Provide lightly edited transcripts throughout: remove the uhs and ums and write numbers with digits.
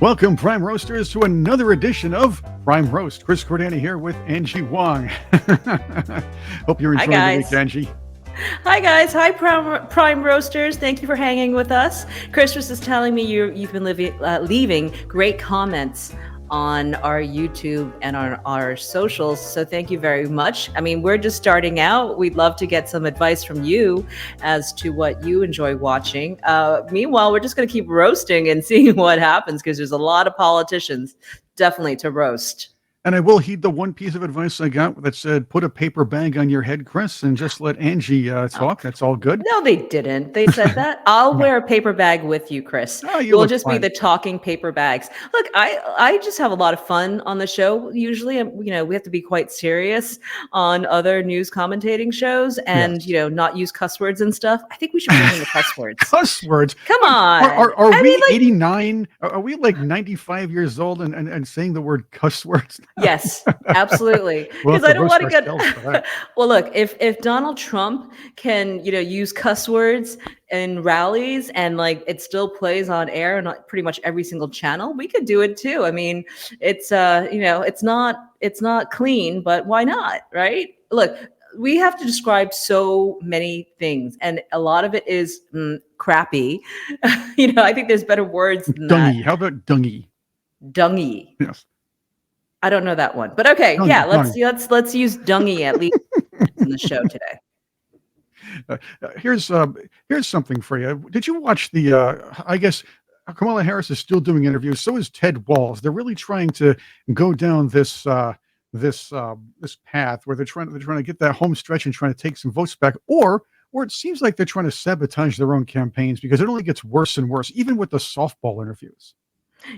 Welcome, Prime Roasters, to another edition of Prime Roast. Chris Cordani here with Angie Wong. Hope you're enjoying the week, Angie. Hi, guys. Hi, Prime Roasters. Thank you for hanging with us. Chris was just telling me you've been leaving great comments on our YouTube and on our socials. So thank you very much. I mean, we're just starting out. We'd love to get some advice from you as to what you enjoy watching. Meanwhile, we're just going to keep roasting and seeing what happens because there's a lot of politicians definitely to roast. And I will heed the one piece of advice I got that said, put a paper bag on your head, Chris, and just let Angie talk. That's all good. No, they didn't. They said that. I'll wear a paper bag with you, Chris. You'll just be the talking paper bags. Look, I just have a lot of fun on the show. Usually, we have to be quite serious on other news commentating shows and, not use cuss words and stuff. I think we should bring in the cuss words. Cuss words? Come on. Are we 89? Are we like 95 years old and saying the word cuss words? Yes, absolutely. Because I don't want to get. Well, look, if Donald Trump can, use cuss words in rallies and it still plays on air and pretty much every single channel, we could do it too. I mean, it's it's not clean, but why not, right? Look, we have to describe so many things, and a lot of it is crappy. I think there's better words than dungy. that. How about dungy? Dungy. Yes. I don't know that one, but okay, dungy, let's use dungy at least in the show today. Here's something for you. Did you watch the? I guess Kamala Harris is still doing interviews. So is Ted Walz. They're really trying to go down this path where they're trying to get that home stretch and trying to take some votes back, or it seems like they're trying to sabotage their own campaigns because it only gets worse and worse, even with the softball interviews.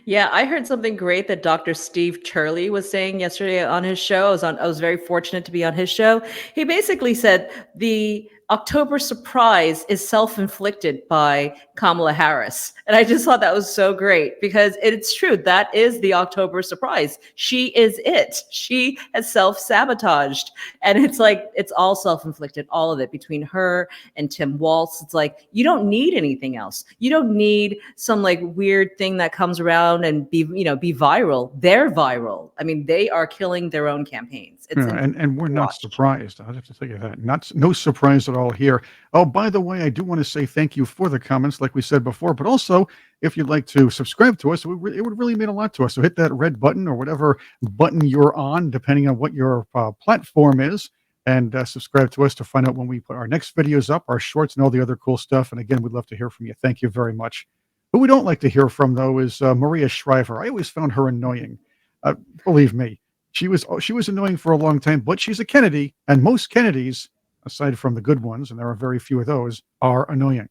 Yeah, I heard something great that Dr. Steve Turley was saying yesterday on his show. I was very fortunate to be on his show. He basically said the October surprise is self-inflicted by Kamala Harris. And I just thought that was so great because it's true. That is the October surprise. She is it. She has self-sabotaged. And it's all self-inflicted, all of it between her and Tim Walz. It's like, you don't need anything else. You don't need some weird thing that comes around and be viral. They're viral. I mean, they are killing their own campaigns. And we're not surprised. I'll have to tell you that. No surprise at all here. Oh, by the way, I do want to say thank you for the comments, like we said before, but also if you'd like to subscribe to us, it would really mean a lot to us. So hit that red button or whatever button you're on, depending on what your platform is, and subscribe to us to find out when we put our next videos up, our shorts, and all the other cool stuff. And again, we'd love to hear from you. Thank you very much. Who we don't like to hear from, though, is Maria Shriver. I always found her annoying. Believe me. She was annoying for a long time, but she's a Kennedy, and most Kennedys, aside from the good ones, and there are very few of those, are annoying.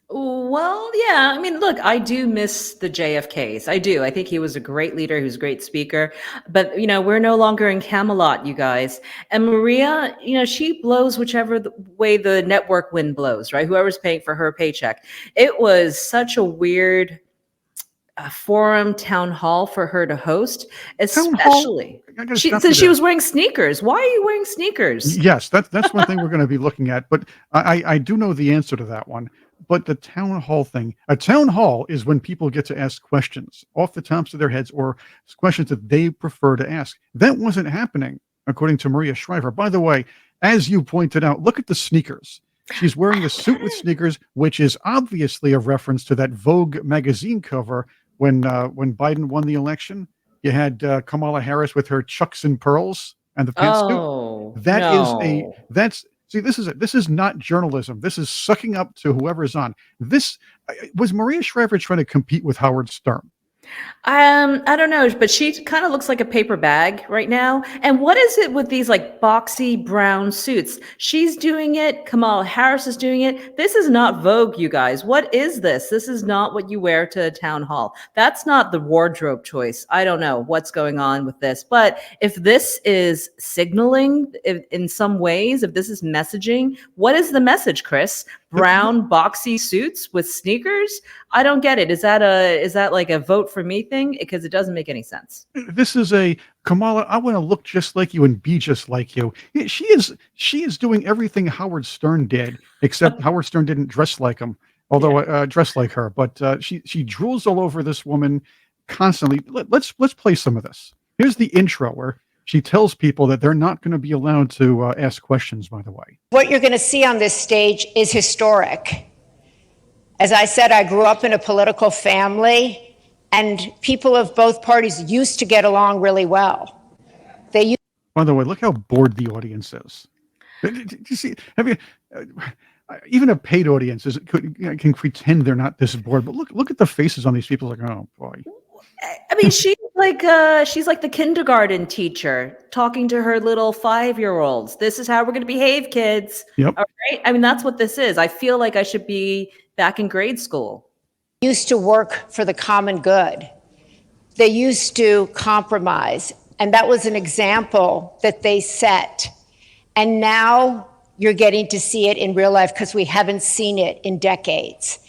Well, yeah. I mean, look, I do miss the JFKs. I do. I think he was a great leader. He was a great speaker. But, we're no longer in Camelot, you guys. And Maria, she blows whichever way the network wind blows, right? Whoever's paying for her paycheck. It was such a weird forum town hall for her to host, especially since she was wearing sneakers. Why are you wearing sneakers? Yes, that's one thing we're going to be looking at, but I do know the answer to that one. But the town hall thing, a town hall is when people get to ask questions off the tops of their heads or questions that they prefer to ask. That wasn't happening, according to Maria Shriver. By the way, as you pointed out, look at the sneakers. She's wearing a suit with sneakers, which is obviously a reference to that Vogue magazine cover when Biden won the election. You had Kamala Harris with her chucks and pearls and the pantsuit. See, this is not journalism. This is sucking up to whoever's on. This was Maria Shriver trying to compete with Howard Stern. I don't know, but she kind of looks like a paper bag right now. And what is it with these boxy brown suits? She's doing it. Kamala Harris is doing it. This is not Vogue, you guys. What is this? This is not what you wear to a town hall. That's not the wardrobe choice. I don't know what's going on with this. But if this is signaling in some ways, if this is messaging, what is the message, Chris? Brown boxy suits with sneakers? I don't get it. Is that like a vote for me thing? Because it doesn't make any sense. This is a Kamala, I want to look just like you and be just like you. She is doing everything Howard Stern did, except Howard Stern didn't dress like him, although dress like her. But she drools all over this woman. constantly. Let's play some of this. Here's the intro where she tells people that they're not going to be allowed to ask questions, by the way. What you're going to see on this stage is historic. As I said, I grew up in a political family, and people of both parties used to get along really well. By the way, look how bored the audience is. Did you see? Have you? Even a paid audience can pretend they're not this bored, but look at the faces on these people. Like, oh boy. I mean, she's like the kindergarten teacher talking to her little 5-year-olds. This is how we're going to behave, kids. Yep. All right. I mean, that's what this is. I feel like I should be back in grade school. Used to work for the common good. They used to compromise. And that was an example that they set. And now you're getting to see it in real life because we haven't seen it in decades.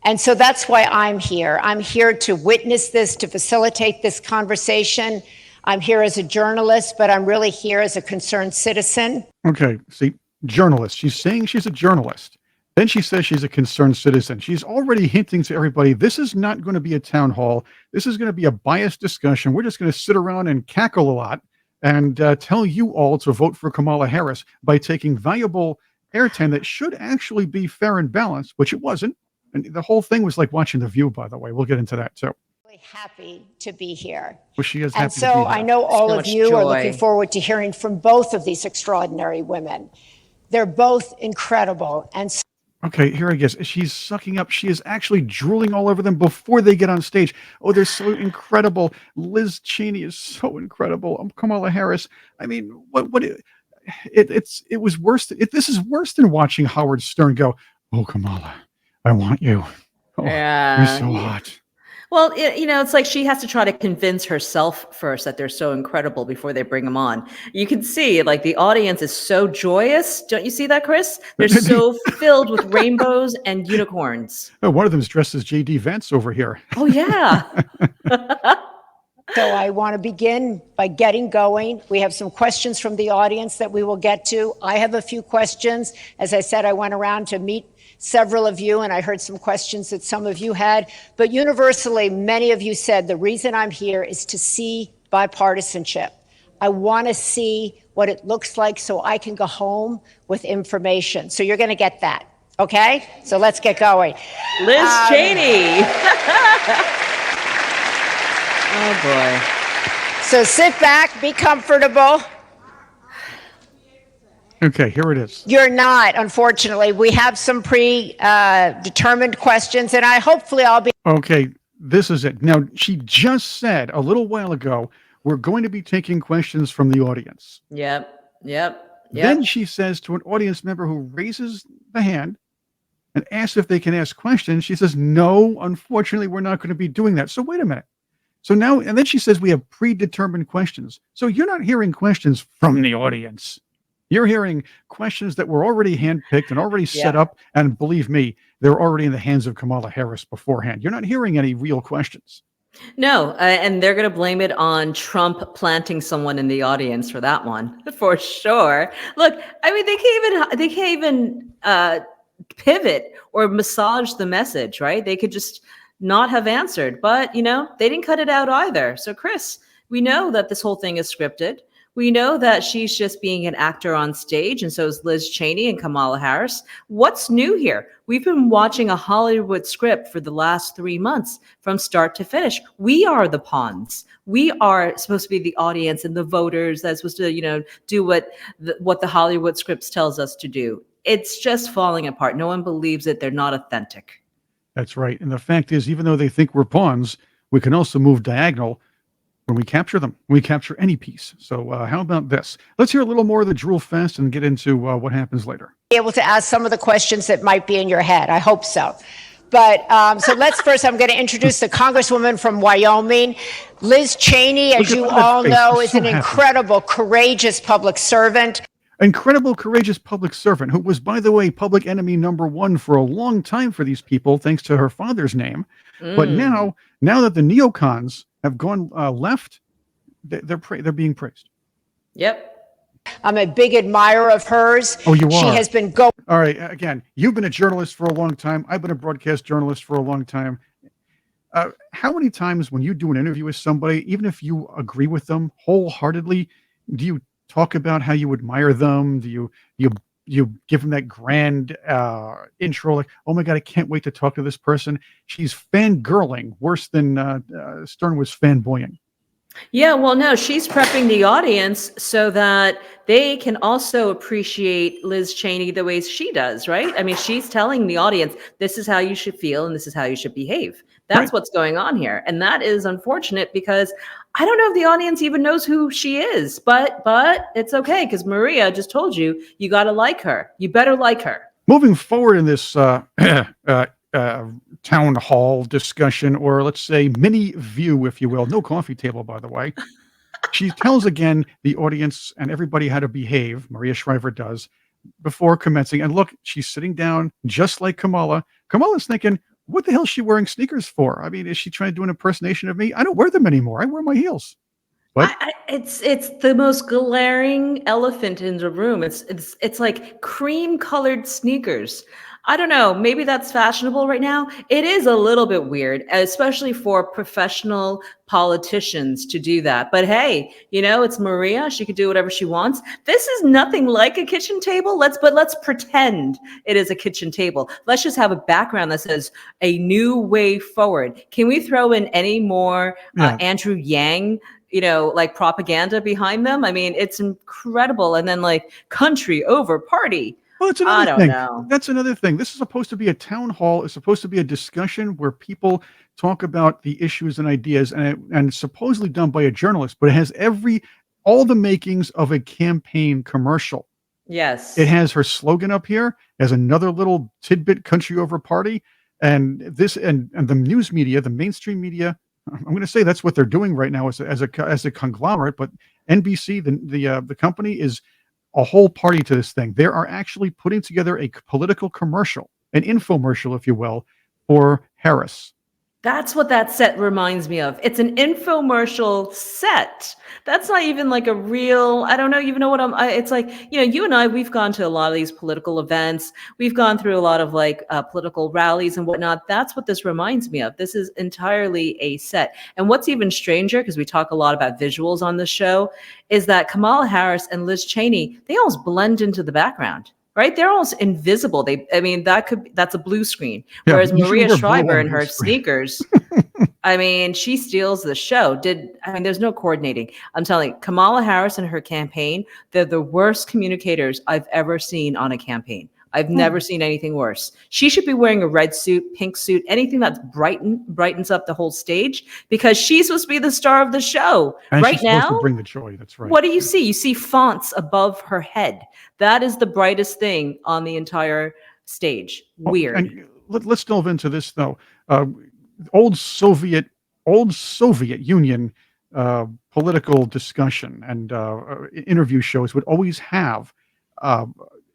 And so that's why I'm here. I'm here to witness this, to facilitate this conversation. I'm here as a journalist, but I'm really here as a concerned citizen. Okay, see, journalist. She's saying she's a journalist. Then she says she's a concerned citizen. She's already hinting to everybody, this is not going to be a town hall. This is going to be a biased discussion. We're just going to sit around and cackle a lot and tell you all to vote for Kamala Harris by taking valuable airtime that should actually be fair and balanced, which it wasn't. And the whole thing was like watching The View, by the way. We'll get into that too. Really happy to be here. Well, she is happy and to so be here. I know all So of much you joy. are looking forward to hearing from both of these extraordinary women. They're both incredible. And Okay, here I guess. She's sucking up. She is actually drooling all over them before they get on stage. Oh, they're so incredible. Liz Cheney is so incredible. Kamala Harris. I mean, it was worse. This is worse than watching Howard Stern go, oh, Kamala, I want you. Oh, you're so hot. Well, it's like she has to try to convince herself first that they're so incredible before they bring them on. You can see, like, the audience is so joyous. Don't you see that, Chris? They're so filled with rainbows and unicorns. Oh, one of them's dressed as J.D. Vance over here. Oh, yeah. so I want to begin by getting going. We have some questions from the audience that we will get to. I have a few questions. As I said, I went around to meet several of you, and I heard some questions that some of you had. But universally, many of you said the reason I'm here is to see bipartisanship. I want to see what it looks like so I can go home with information. So you're going to get that. Okay? So let's get going. Liz Cheney. Oh, boy. So sit back, be comfortable. Okay, here it is. You're not, unfortunately. We have some predetermined questions, and hopefully I'll be. Okay, this is it. Now, she just said a little while ago, we're going to be taking questions from the audience. Yep. Then she says to an audience member who raises the hand and asks if they can ask questions, she says, no, unfortunately, we're not going to be doing that. So wait a minute. So now, and then she says we have predetermined questions. So you're not hearing questions from the audience. You're hearing questions that were already handpicked and already set up. And believe me, they're already in the hands of Kamala Harris beforehand. You're not hearing any real questions. No, and they're going to blame it on Trump planting someone in the audience for that one, for sure. Look, I mean, they can't even pivot or massage the message, right? They could just not have answered, but they didn't cut it out either. So, Chris, we know that this whole thing is scripted. We know that she's just being an actor on stage, and so is Liz Cheney and Kamala Harris. What's new here? We've been watching a Hollywood script for the last 3 months from start to finish. We are the pawns. We are supposed to be the audience and the voters that's supposed to, do what the Hollywood scripts tells us to do. It's just falling apart. No one believes it. They're not authentic. That's right. And the fact is, even though they think we're pawns, we can also move diagonal when we capture them. We capture any piece. So how about this? Let's hear a little more of the Drool Fest and get into what happens later. Be able to ask some of the questions that might be in your head. I hope so. But so I'm going to introduce the Congresswoman from Wyoming. Liz Cheney, as you all know, is an incredible, courageous public servant. Incredible, courageous public servant who was, by the way, public enemy number one for a long time for these people, thanks to her father's name. But now that the neocons have gone left, they're being praised. Yep. I'm a big admirer of hers. Oh, you are? She has been All right. Again, you've been a journalist for a long time. I've been a broadcast journalist for a long time. How many times when you do an interview with somebody, even if you agree with them wholeheartedly, do you talk about how you admire them? Do you give them that grand intro, like, oh my God, I can't wait to talk to this person. She's fangirling worse than Stern was fanboying. Yeah, well, no, she's prepping the audience so that they can also appreciate Liz Cheney the ways she does, right? I mean, she's telling the audience, this is how you should feel and this is how you should behave. That's Right. what's going on here. And that is unfortunate because I don't know if the audience even knows who she is, but it's okay because Maria just told you, you got to like her. You better like her. Moving forward in this town hall discussion, or let's say mini view, if you will, no coffee table, by the way. She tells again the audience and everybody how to behave. Maria Shriver does before commencing. And look, she's sitting down just like Kamala. Kamala's thinking, what the hell is she wearing sneakers for? I mean, is she trying to do an impersonation of me? I don't wear them anymore. I wear my heels. But It's the most glaring elephant in the room. It's like cream colored sneakers. I don't know. Maybe that's fashionable right now. It is a little bit weird, especially for professional politicians to do that. But hey, it's Maria. She could do whatever she wants. This is nothing like a kitchen table. Let's pretend it is a kitchen table. Let's just have a background that says a new way forward. Can we throw in any more Andrew Yang? Like propaganda behind them. I mean, it's incredible. And then like country over party. well, it's another I don't thing. know. That's another thing. This is supposed to be a town hall. It's supposed to be a discussion where people talk about the issues and ideas, and it's supposedly done by a journalist, but it has all the makings of a campaign commercial. Yes. It has her slogan up here as another little tidbit, country over party. And this and the news media, the mainstream media, I'm going to say that's what they're doing right now as a conglomerate. But NBC, the company, is a whole party to this thing. They are actually putting together a political commercial, an infomercial, if you will, for Harris. That's what that set reminds me of. It's an infomercial set. That's not even like a real, I don't know even know what it's like, you and I, we've gone to a lot of these political events. We've gone through a lot of like political rallies and whatnot. That's what this reminds me of. This is entirely a set. And what's even stranger, because we talk a lot about visuals on the show, is that Kamala Harris and Liz Cheney, they almost blend into the background. Right? They're almost invisible. That's a blue screen. Yeah, Whereas you should Maria wear blue Shriver on in blue her screen. sneakers, I mean, she steals the show. There's no coordinating. I'm telling you, Kamala Harris and her campaign, they're the worst communicators I've ever seen on a campaign. I've never seen anything worse. She should be wearing a red suit, pink suit, anything that brightens up the whole stage, because she's supposed to be the star of the show. And right she's supposed to now, bring the joy. That's right. what do you see? You see fonts above her head. That is the brightest thing on the entire stage. Weird. And let's delve into this though. Old Soviet Union political discussion and interview shows would always have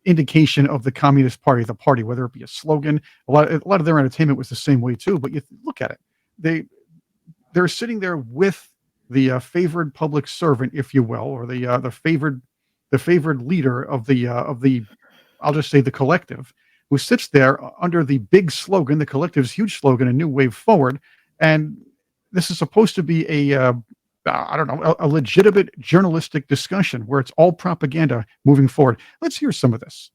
indication of the Communist Party, whether it be a slogan. A lot of their entertainment was the same way too. But you look at it, they're sitting there with the favored public servant, if you will, or the favored leader of the I'll just say the collective, who sits there under the big slogan, the collective's huge slogan, a new wave forward. And this is supposed to be a legitimate journalistic discussion where it's all propaganda moving forward. Let's hear some of this.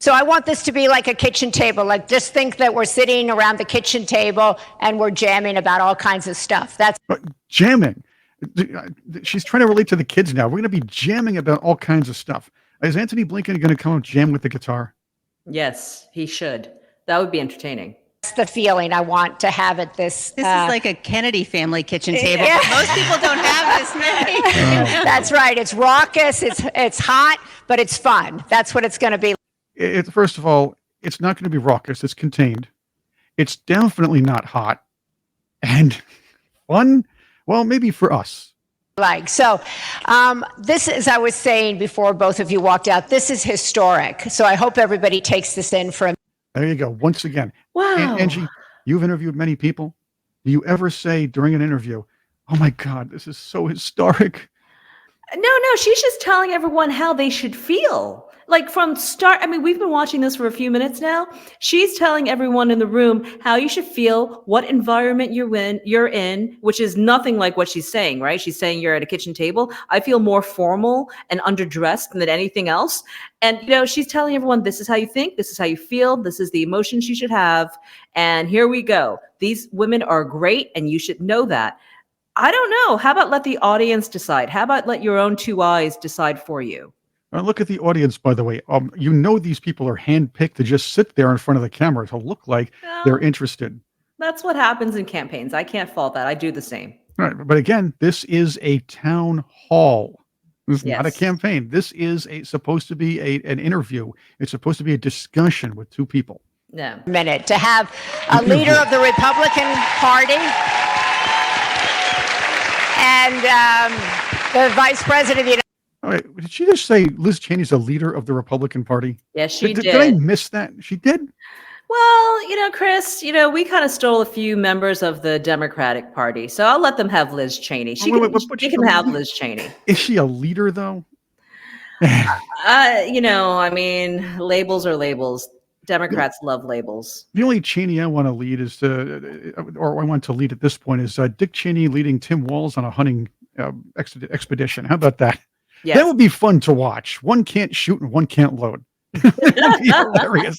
So I want this to be like a kitchen table. Like, just think that we're sitting around the kitchen table and we're jamming about all kinds of stuff. That's jamming. She's trying to relate to the kids now. We're going to be jamming about all kinds of stuff. Is Anthony Blinken going to come and jam with the guitar? Yes, he should. That would be entertaining. the feeling I want to have at this. This is like a Kennedy family kitchen table. Yeah. But most people don't have this many. That's right. It's raucous. It's hot, but it's fun. That's what it's going to be. First of all, it's not going to be raucous. It's contained. It's definitely not hot and fun. Well, maybe for us. This, as I was saying before both of you walked out, this is historic. So I hope everybody takes this in for a minute. There you go. Once again. Wow. Angie, you've interviewed many people. Do you ever say during an interview, oh my God, this is so historic? No, she's just telling everyone how they should feel. Like from start, I mean, we've been watching this for a few minutes now. She's telling everyone in the room how you should feel, what environment you're in, which is nothing like what she's saying, right? She's saying you're at a kitchen table. I feel more formal and underdressed than anything else. And she's telling everyone, this is how you think, this is how you feel, this is the emotions you should have. And here we go. These women are great, and you should know that. I don't know. How about let the audience decide? How about let your own two eyes decide for you? Look at the audience, by the way. These people are handpicked to just sit there in front of the camera to look like they're interested. That's what happens in campaigns. I can't fault that. I do the same. Right. But again, this is a town hall. This is not a campaign. This is supposed to be an interview. It's supposed to be a discussion with two people. No. Minute to have a leader of the Republican Party and the vice president of the United All right, did she just say Liz Cheney's a leader of the Republican Party? Yes, she did. Did I miss that? She did? Well, Chris, we kind of stole a few members of the Democratic Party, so I'll let them have Liz Cheney. She can have Liz Cheney. Is she a leader, though? I mean, labels are labels. Democrats love labels. The only Cheney I want to lead is or I want to lead at this point is Dick Cheney leading Tim Walz on a hunting expedition. How about that? Yes. That would be fun to watch. One can't shoot and one can't load. That'd be hilarious.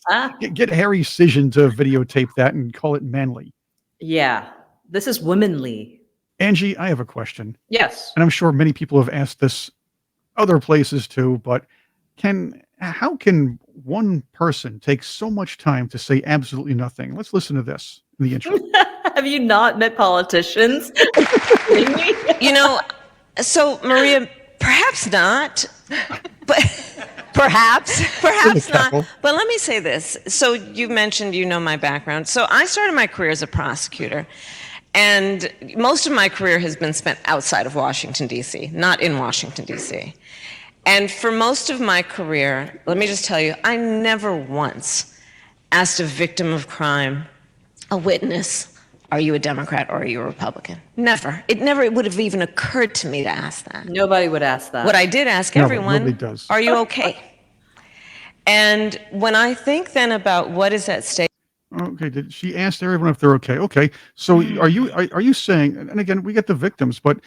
Get Harry Cision to videotape that and call it manly. Yeah, this is womanly. Angie, I have a question. Yes. And I'm sure many people have asked this other places too, but how can one person take so much time to say absolutely nothing? Let's listen to this in the intro. Have you not met politicians? So Maria, perhaps not, but perhaps not. But let me say this. So you mentioned, my background. So I started my career as a prosecutor, and most of my career has been spent outside of Washington, D.C., not in Washington, D.C. And for most of my career, let me just tell you, I never once asked a victim of crime, a witness, are you a Democrat or are you a Republican? Never. It would have even occurred to me to ask that. Nobody would ask that. What I did ask everyone, are you okay? And when I think then about what is at stake. Okay, did she ask everyone if they're okay? Okay, so are you saying? And again, we get the victims, but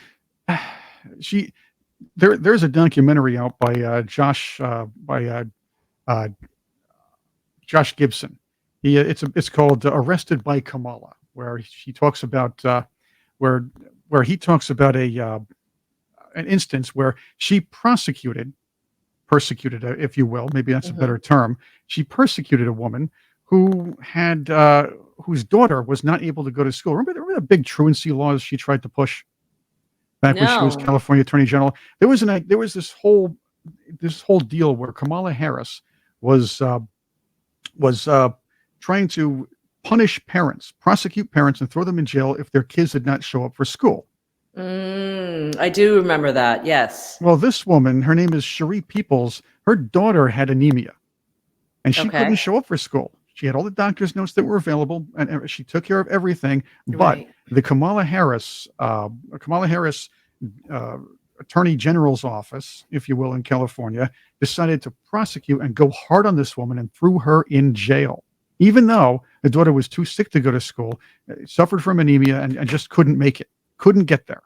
there's a documentary out by Josh Gibson. It's called Arrested by Kamala, where he talks about where he talks about an instance where she persecuted, if you will, maybe that's a better term. She persecuted a woman who had whose daughter was not able to go to school. Remember the big truancy laws she tried to push back when she was California Attorney General? There was this whole deal where Kamala Harris was trying to prosecute parents, and throw them in jail if their kids did not show up for school. I do remember that. Yes. Well, this woman, her name is Cherie Peoples. Her daughter had anemia, and she couldn't show up for school. She had all the doctor's notes that were available, and she took care of everything. But the Kamala Harris Attorney General's office, if you will, in California, decided to prosecute and go hard on this woman and threw her in jail, even though the daughter was too sick to go to school, suffered from anemia, and just couldn't make it, couldn't get there.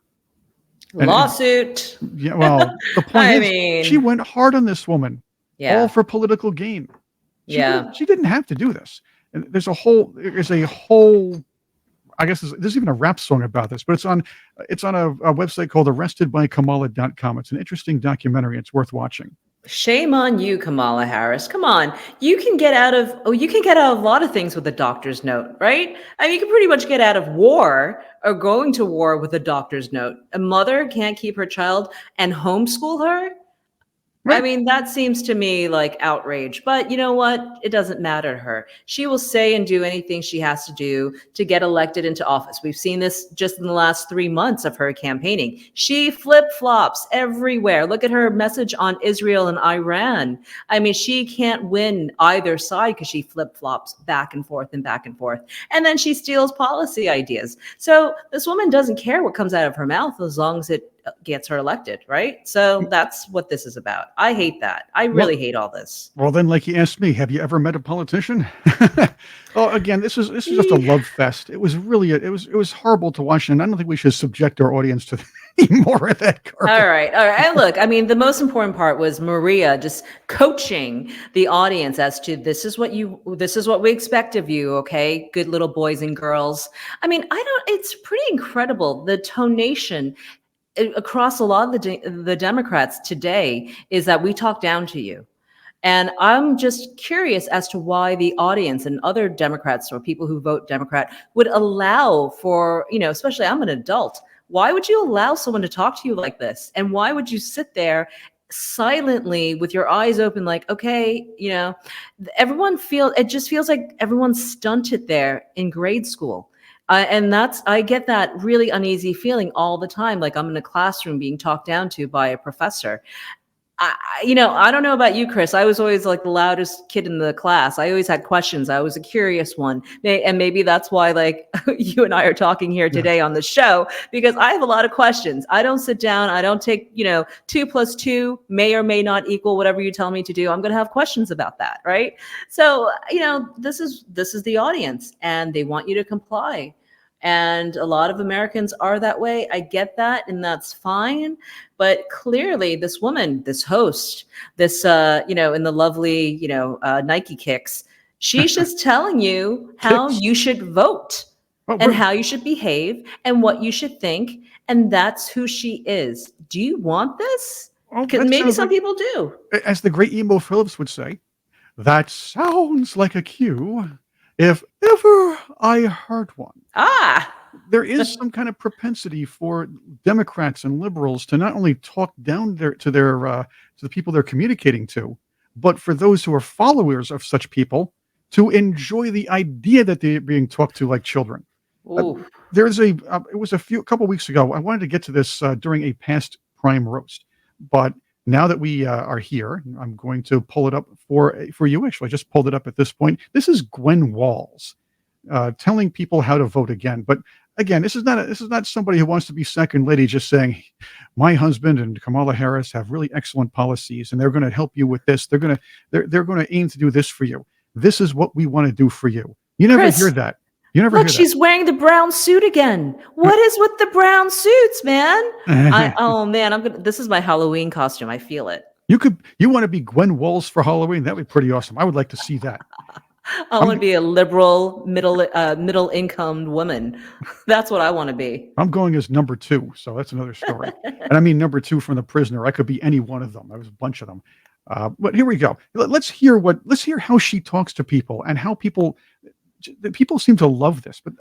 Lawsuit. Yeah, well, the point is, she went hard on this woman, all for political gain. She didn't have to do this. And there's a whole, I guess there's even a rap song about this, but it's on a website called arrestedbykamala.com. It's an interesting documentary. It's worth watching. Shame on you, Kamala Harris. Come on. You can get out of a lot of things with a doctor's note, right? I mean, you can pretty much get out of war or going to war with a doctor's note. A mother can't keep her child and homeschool her? Right. I mean, that seems to me like outrage, but you know what? It doesn't matter to her. She will say and do anything she has to do to get elected into office. We've seen this just in the last 3 months of her campaigning. She flip-flops everywhere. Look at her message on Israel and Iran. I mean, she can't win either side because she flip-flops back and forth and back and forth. And then she steals policy ideas. So this woman doesn't care what comes out of her mouth as long as it gets her elected, right? So that's what this is about. I hate that. I really hate all this. Well, then, like you asked me, have you ever met a politician? Oh, again, this is just a love fest. It was really it was horrible to watch, and I don't think we should subject our audience to any more of that garbage. All right. And look, I mean, the most important part was Maria just coaching the audience as to this is what we expect of you, okay? Good little boys and girls. I mean, it's pretty incredible. The tonation across a lot of the Democrats today is that we talk down to you. And I'm just curious as to why the audience and other Democrats or people who vote Democrat would allow for, especially I'm an adult. Why would you allow someone to talk to you like this? And why would you sit there silently with your eyes open like, okay, it just feels like everyone's stunted there in grade school. And I get that really uneasy feeling all the time. Like I'm in a classroom being talked down to by a professor. I don't know about you, Chris. I was always like the loudest kid in the class. I always had questions. I was a curious one. And maybe that's why like you and I are talking here today on the show, because I have a lot of questions. I don't sit down. I don't take, 2 + 2 may or may not equal whatever you tell me to do. I'm going to have questions about that. Right. So, this is the audience and they want you to comply. And a lot of Americans are that way. I get that, and that's fine. But clearly, this woman, this host, this, in the lovely, Nike kicks, she's just telling you how you should vote and how you should behave and what you should think. And that's who she is. Do you want this? Because maybe some people do. As the great Emo Phillips would say, that sounds like a cue. If ever I heard one. There is some kind of propensity for Democrats and liberals to not only talk down to the people they're communicating to, but for those who are followers of such people to enjoy the idea that they're being talked to like children. It was a couple weeks ago. I wanted to get to this during a past Prime roast, but now that we are here, I'm going to pull it up for you. Actually, I just pulled it up at this point. This is Gwen Walz telling people how to vote again. But again, this is not somebody who wants to be second lady just saying, my husband and Kamala Harris have really excellent policies, and they're going to help you with this. They're going to aim to do this for you. This is what we want to do for you. You never hear that. You never hear that. Look, she's wearing the brown suit again. What is with the brown suits, man? This is my Halloween costume. I feel it. You want to be Gwen Walz for Halloween? That would be pretty awesome. I would like to see that. I want to be a liberal, middle income woman. That's what I want to be. I'm going as number 2, so that's another story. And I mean number 2 from The Prisoner. I could be any one of them. There was a bunch of them. But here we go. Let's hear how she talks to people and how people seem to love this. But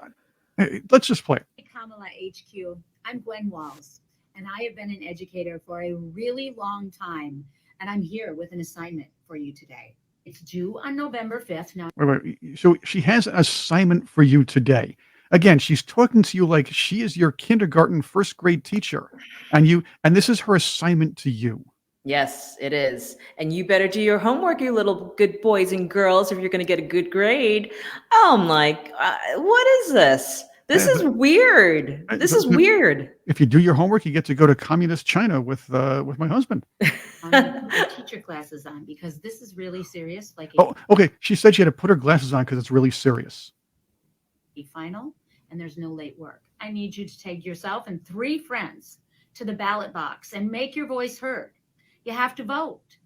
let's just play it. Kamala HQ. I'm Gwen Walz, and I have been an educator for a really long time, and I'm here with an assignment for you today. It's due on November 5th. Now, wait. So she has an assignment for you today. Again, she's talking to you like she is your kindergarten, first grade teacher, and this is her assignment to you. Yes, it is. And you better do your homework, you little good boys and girls, if you're going to get a good grade. Oh my, what is this? This is weird. This is weird. If you do your homework, you get to go to communist China with my husband. Put teacher glasses on because this is really serious. Okay. She said she had to put her glasses on because it's really serious. Final, and there's no late work. I need you to take yourself and 3 friends to the ballot box and make your voice heard. You have to vote.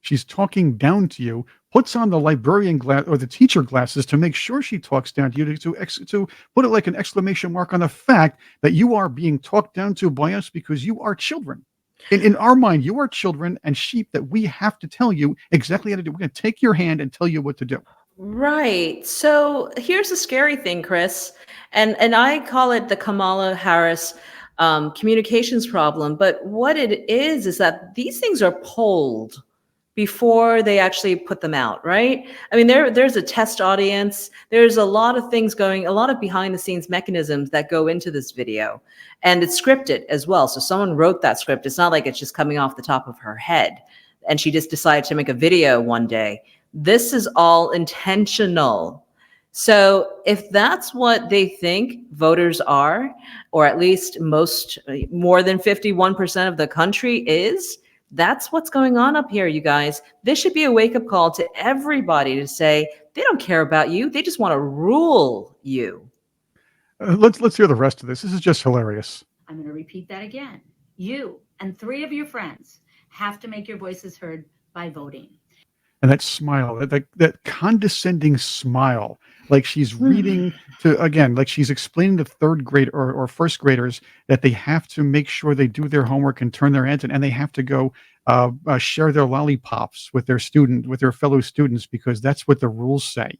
She's talking down to you, puts on the librarian glass or the teacher glasses to make sure she talks down to you to put it like an exclamation mark on the fact that you are being talked down to by us because you are children. In our mind, you are children and sheep that we have to tell you exactly how to do. We're going to take your hand and tell you what to do. Right. So here's the scary thing, Chris, and I call it the Kamala Harris communications problem. But what it is that these things are polled before they actually put them out, right? I mean, there's a test audience. There's a lot of things a lot of behind the scenes mechanisms that go into this video, and it's scripted as well. So someone wrote that script. It's not like it's just coming off the top of her head and she just decided to make a video one day. This is all intentional. So if that's what they think voters are, or at least more than 51% of the country is, that's what's going on up here, you guys. This should be a wake-up call to everybody to say they don't care about you. They just want to rule you. Let's hear the rest of this. This is just hilarious. I'm going to repeat that again. You and 3 of your friends have to make your voices heard by voting. And that smile, that condescending smile, like she's reading like she's explaining to third grade or first graders that they have to make sure they do their homework and turn their heads in, and they have to go share their lollipops with their fellow students, because that's what the rules say.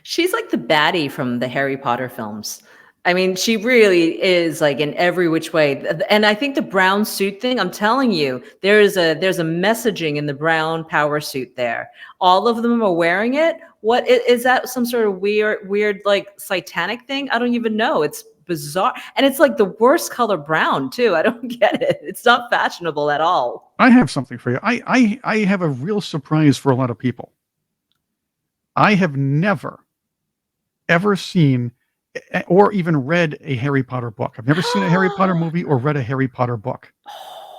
She's like the baddie from the Harry Potter films. I mean, she really is, like, in every which way. And I think the brown suit thing, I'm telling you, there's a messaging in the brown power suit there. All of them are wearing it. What is that? Some sort of weird like satanic thing? I don't even know. It's bizarre. And it's like the worst color brown too. I don't get it. It's not fashionable at all. I have something for you. I have a real surprise for a lot of people. I have never, ever seen or even read a Harry Potter book. I've never seen a Harry Potter movie or read a Harry Potter book.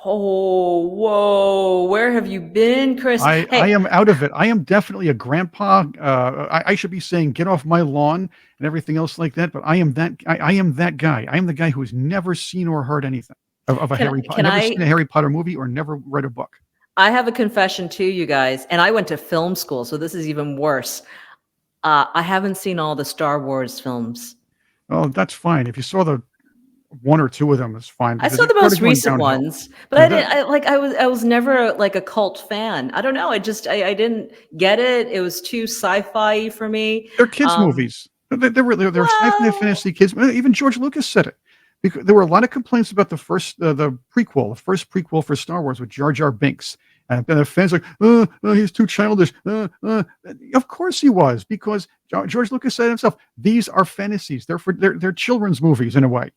Oh, whoa. Where have you been, Chris? I am out of it. I am definitely a grandpa. I should be saying, get off my lawn and everything else like that. But I am that guy. I am the guy who has never seen or heard anything of a Harry Potter. I've never seen a Harry Potter movie or never read a book. I have a confession too, you guys. And I went to film school, so this is even worse. I haven't seen all the Star Wars films. Oh, that's fine. If you saw the 1 or 2 of them, it's fine. I saw the most recent ones, but I was never like a cult fan. I don't know. I didn't get it. It was too sci-fi for me. They're kids movies. They're sci-fi fantasy kids. Even George Lucas said it, because there were a lot of complaints about the first prequel for Star Wars with Jar Jar Binks. And the fans like, he's too childish. Of course he was, because George Lucas said himself, these are fantasies. They're children's movies in a way.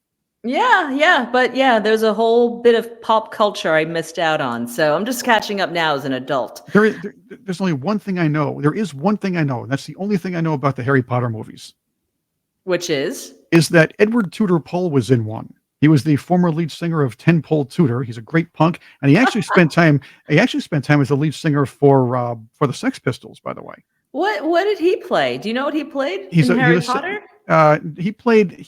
Yeah. But yeah, there's a whole bit of pop culture I missed out on. So I'm just catching up now as an adult. There's only one thing I know. There is one thing I know, and that's the only thing I know about the Harry Potter movies. Which is that Edward Tudor Pole was in one. He was the former lead singer of Ten Pole Tudor. He's a great punk, and he actually spent time as the lead singer for the Sex Pistols, by the way. What did he play? Do you know what he played in Harry Potter? He played.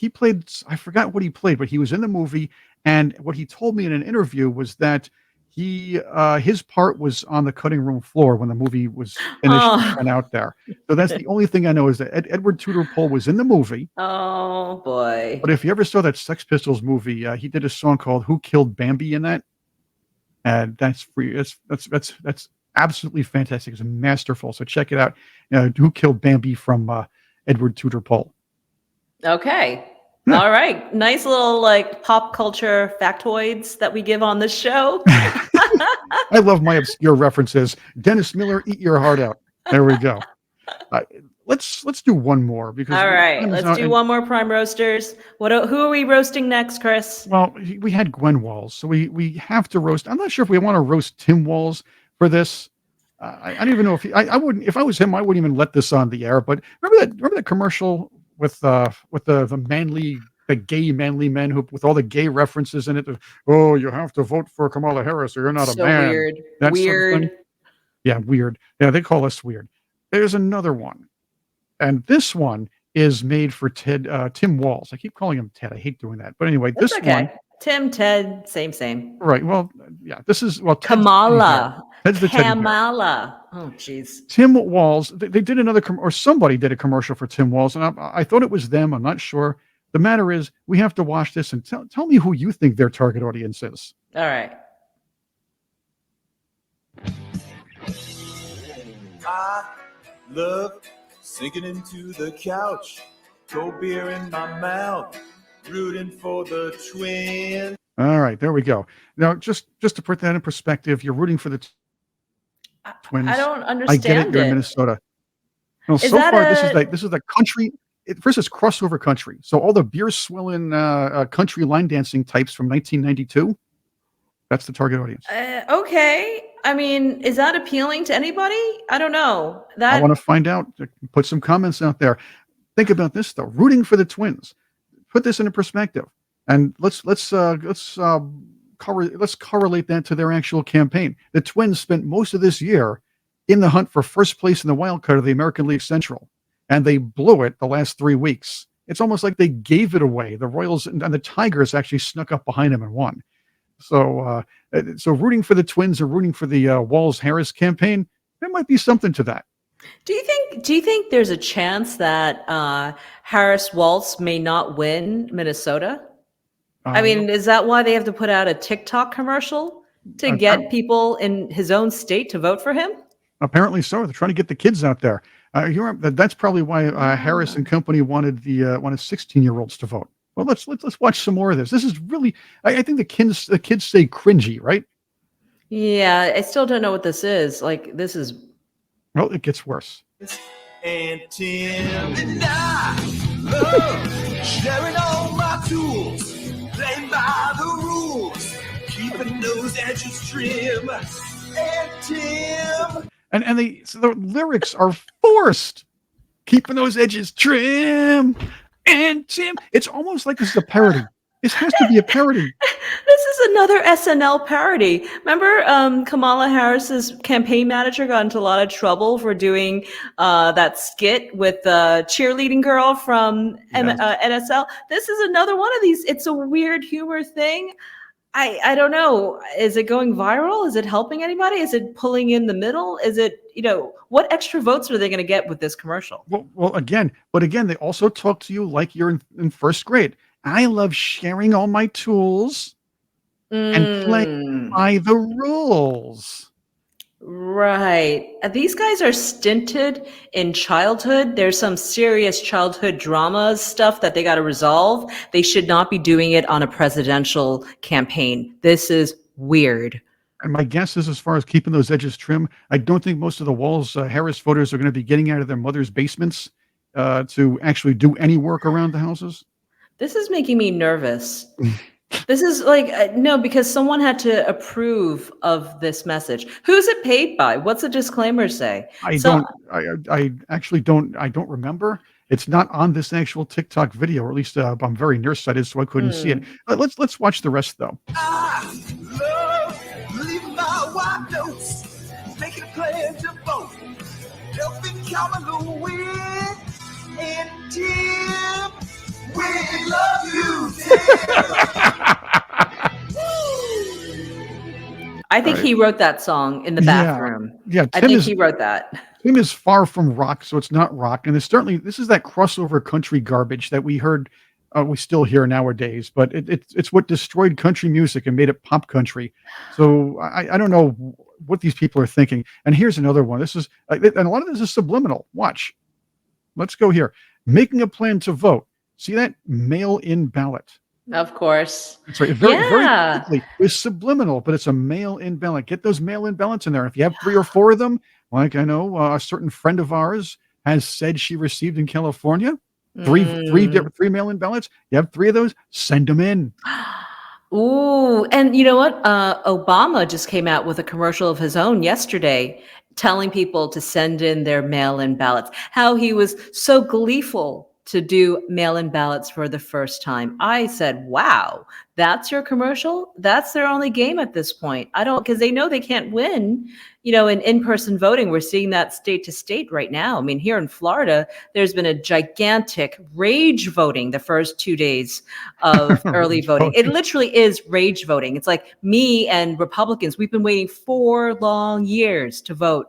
I forgot what he played, but he was in the movie. And what he told me in an interview was that his part was on the cutting room floor when the movie was finished and out there. So that's the only thing I know, is that Edward Tudor Pole was in the movie. Oh boy! But if you ever saw that Sex Pistols movie, he did a song called "Who Killed Bambi" in that, and that's free. That's absolutely fantastic. It's masterful. So check it out. "Who Killed Bambi" from Edward Tudor Pole. Okay. Yeah. All right. Nice little like pop culture factoids that we give on this show. I love my obscure references. Dennis Miller, eat your heart out. There we go. Let's do one more, because all right. Let's do one more Prime Roasters. Who are we roasting next, Chris? Well, we had Gwen Walz, so we have to roast. I'm not sure if we want to roast Tim Walz for this. I don't even know if I wouldn't. If I was him, I wouldn't even let this on the air. But remember that commercial with the gay manly men who, with all the gay references in it. Oh, you have to vote for Kamala Harris or you're not a man. Weird. That weird. Sort of thing. Yeah, weird. Yeah, they call us weird. There's another one, and this one is made for Tim Walz. I keep calling him Ted. I hate doing that, but anyway, That's this okay. one. Tim, Ted, same. Right. Well, yeah. This is Kamala. Ted's the Kamala. Oh, jeez. Tim Walz. They did another or somebody did a commercial for Tim Walz, and I thought it was them. I'm not sure. The matter is, we have to watch this and tell me who you think their target audience is. All right. I love sinking into the couch, cold beer in my mouth, rooting for the Twins. All right, there we go. Now, just to put that in perspective, you're rooting for the Twins. I don't understand. I get it. You're in Minnesota. Well, so far, this is the country. First, it's crossover country. So all the beer swilling country line dancing types from 1992. That's the target audience. Okay. I mean, is that appealing to anybody? I don't know. I want to find out. Put some comments out there. Think about this though. Rooting for the Twins. Put this into perspective, and let's correlate that to their actual campaign. The Twins spent most of this year in the hunt for first place in the wild card of the American League Central, and they blew it the last 3 weeks. It's almost like they gave it away. The Royals and the Tigers actually snuck up behind them and won. So rooting for the Twins or rooting for the Walz-Harris campaign, there might be something to that. Do you think there's a chance that Harris-Walz may not win Minnesota? I mean, is that why they have to put out a TikTok commercial to get people in his own state to vote for him? Apparently so. They're trying to get the kids out there. That's probably why Harris and company wanted 16-year-olds to vote. Well, let's watch some more of this. This is really, I think the kids say cringy, right? Yeah, I still don't know what this is. Like, this is. Well, it gets worse. And Tim and I love sharing all my tools, playing by the rules, keeping those edges trim. And Tim. And the lyrics are forced. Keeping those edges trim. And Tim. It's almost like this is a parody. This has to be a parody. This is another SNL parody. Remember Kamala Harris's campaign manager got into a lot of trouble for doing that skit with the cheerleading girl from NSL. This is another one of these. It's a weird humor thing. I don't know. Is it going viral? Is it helping anybody? Is it pulling in the middle? Is it, what extra votes are they going to get with this commercial? Well, again, they also talk to you like you're in first grade. I love sharing all my tools and playing by the rules. Right. These guys are stinted in childhood. There's some serious childhood drama stuff that they got to resolve. They should not be doing it on a presidential campaign. This is weird. And my guess is, as far as keeping those edges trim, I don't think most of the Walz-Harris voters are going to be getting out of their mother's basements to actually do any work around the houses. This is making me nervous. This is like, no, because someone had to approve of this message. Who's it paid by? What's the disclaimer say? I actually don't remember. It's not on this actual TikTok video, or at least I'm very nearsighted, so I couldn't see it. Let's watch the rest though. I love leaving my white notes, making a plan to vote, helping Kamala win, and Tim, we love you, Tim. I think he wrote that song in the bathroom. Yeah, I think he wrote that. Tim is far from rock, so it's not rock. And this is that crossover country garbage that we heard, we still hear nowadays, but it's what destroyed country music and made it pop country. So I don't know what these people are thinking. And here's another one. This is, and a lot of this is subliminal. Watch. Let's go here. Making a plan to vote. See that? Mail-in ballot. Of course. That's right. Very quickly. It's subliminal, but it's a mail-in ballot. Get those mail-in ballots in there. If you have 3 or 4 of them, like I know a certain friend of ours has said she received in California, three mail-in ballots. You have 3 of those, send them in. Ooh, and you know what? Obama just came out with a commercial of his own yesterday telling people to send in their mail-in ballots. How he was so gleeful to do mail-in ballots for the first time. I said, wow, that's your commercial? That's their only game at this point. Because they know they can't win, in-person voting. We're seeing that state to state right now. I mean, here in Florida, there's been a gigantic rage voting the first 2 days of early voting. It literally is rage voting. It's like me and Republicans, we've been waiting 4 long years to vote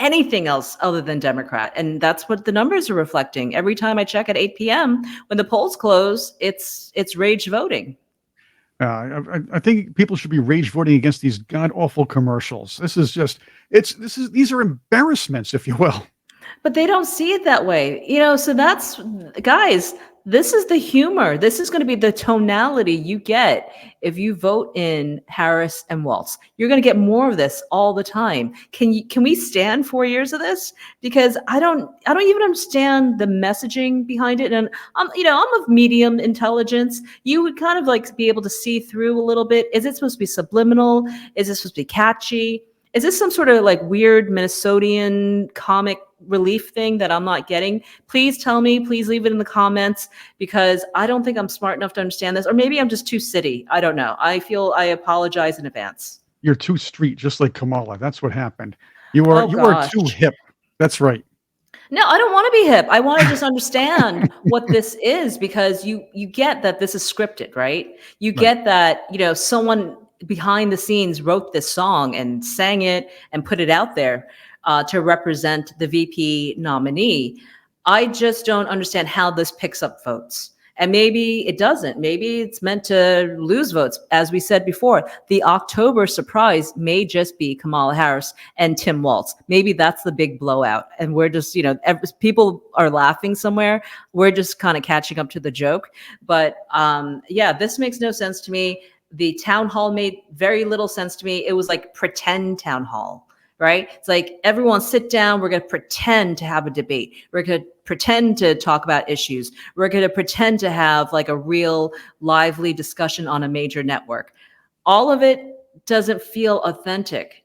anything else other than Democrat. And that's what the numbers are reflecting. Every time I check at 8 p.m., when the polls close, it's rage voting. I think people should be rage voting against these god awful commercials. These are embarrassments, if you will. But they don't see it that way. So that's, guys, this is the humor. This is going to be the tonality you get if you vote in Harris and Walz. You're going to get more of this all the time. Can we stand 4 years of this? Because I don't even understand the messaging behind it. And I'm of medium intelligence. You would kind of like be able to see through a little bit. Is it supposed to be subliminal? Is it supposed to be catchy? Is this some sort of like weird Minnesotan comic relief thing that I'm not getting, please tell me, please leave it in the comments, because I don't think I'm smart enough to understand this, or maybe I'm just too city. I don't know. I apologize in advance. You're too street, just like Kamala. That's what happened. You are gosh. too hip. That's right. No, I don't want to be hip. I want to just understand what this is, because you get that this is scripted, right? You get that, someone behind the scenes wrote this song and sang it and put it out there to represent the VP nominee. I just don't understand how this picks up votes. And maybe it doesn't. Maybe it's meant to lose votes. As we said before, the October surprise may just be Kamala Harris and Tim Walz. Maybe that's the big blowout. And we're just, people are laughing somewhere. We're just kind of catching up to the joke. But this makes no sense to me. The town hall made very little sense to me. It was like pretend town hall, right? It's like, everyone sit down. We're going to pretend to have a debate. We're going to pretend to talk about issues. We're going to pretend to have like a real lively discussion on a major network. All of it doesn't feel authentic.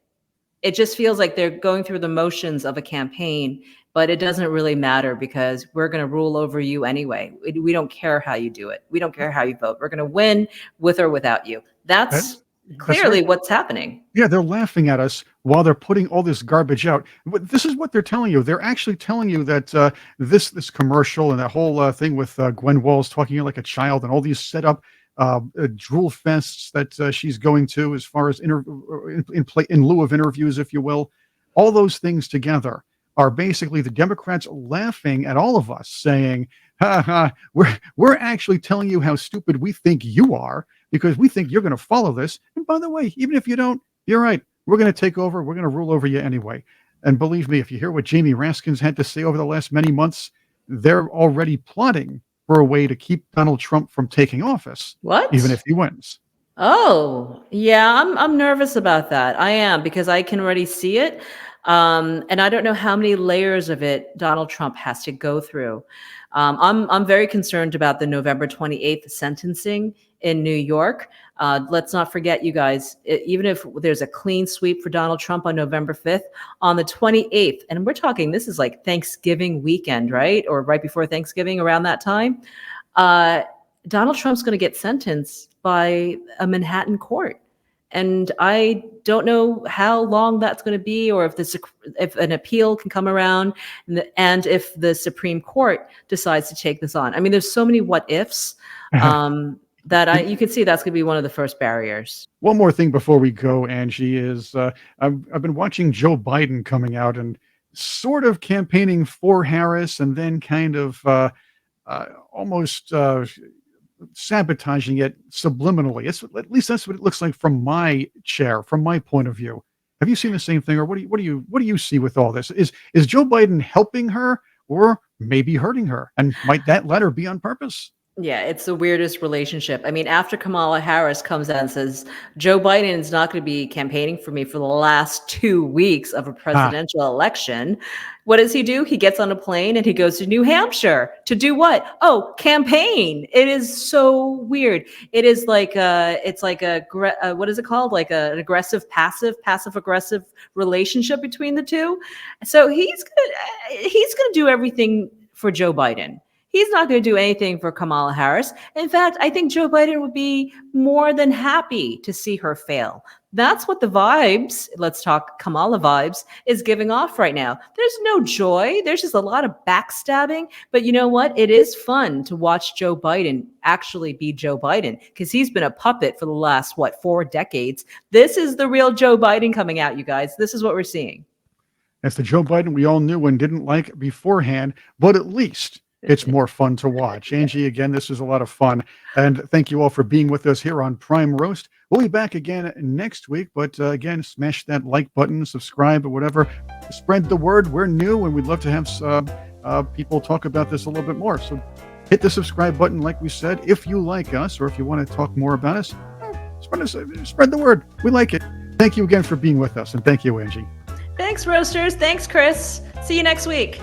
It just feels like they're going through the motions of a campaign, but it doesn't really matter, because we're going to rule over you anyway. We don't care how you do it. We don't care how you vote. We're going to win with or without you. That's clearly right. what's happening. Yeah, they're laughing at us while they're putting all this garbage out. But this is what they're telling you. They're actually telling you that this commercial and that whole thing with Gwen Walz talking like a child, and all these set up drool fests that she's going to, as far as in lieu of interviews, if you will, all those things together are basically the Democrats laughing at all of us, saying, "Ha ha, we're actually telling you how stupid we think you are, because we think you're going to follow this. And by the way, even if you don't, you're right. We're going to take over. We're going to rule over you anyway." And believe me, if you hear what Jamie Raskins had to say over the last many months, they're already plotting for a way to keep Donald Trump from taking office. What? Even if he wins. Oh, yeah, I'm nervous about that. I am, because I can already see it. And I don't know how many layers of it Donald Trump has to go through. I'm very concerned about the November 28th sentencing in New York. Let's not forget, you guys, even if there's a clean sweep for Donald Trump on November 5th, on the 28th, and we're talking, this is like Thanksgiving weekend, right? Or right before Thanksgiving, around that time, Donald Trump's going to get sentenced by a Manhattan court. And I don't know how long that's going to be, or if an appeal can come around, and if the Supreme Court decides to take this on. I mean, there's so many what ifs that you can see that's going to be one of the first barriers. One more thing before we go, Angie, is I've been watching Joe Biden coming out and sort of campaigning for Harris, and then kind of almost sabotaging it subliminally. At least that's what it looks like from my chair, from my point of view. Have you seen the same thing, or what do you see with all this? Is Joe Biden helping her, or maybe hurting her? And might that latter be on purpose? Yeah, it's the weirdest relationship. I mean, after Kamala Harris comes out and says, Joe Biden is not going to be campaigning for me for the last 2 weeks of a presidential election, what does he do? He gets on a plane and he goes to New Hampshire to do what? Oh, campaign. It is so weird. It is like what is it called? Like an aggressive, passive aggressive relationship between the two. So he's gonna do everything for Joe Biden. He's not going to do anything for Kamala Harris. In fact, I think Joe Biden would be more than happy to see her fail. That's what the vibes, let's talk Kamala vibes, is giving off right now. There's no joy. There's just a lot of backstabbing. But you know what? It is fun to watch Joe Biden actually be Joe Biden, because he's been a puppet for the last, 4 decades. This is the real Joe Biden coming out, you guys. This is what we're seeing. That's the Joe Biden we all knew and didn't like beforehand, but at least it's more fun to watch. Angie, again, this is a lot of fun. And thank you all for being with us here on Prime Roast. We'll be back again next week. But again, smash that like button, subscribe, or whatever. Spread the word. We're new, and we'd love to have people talk about this a little bit more. So hit the subscribe button, like we said. If you like us, or if you want to talk more about us, spread the word. We like it. Thank you again for being with us. And thank you, Angie. Thanks, Roasters. Thanks, Chris. See you next week.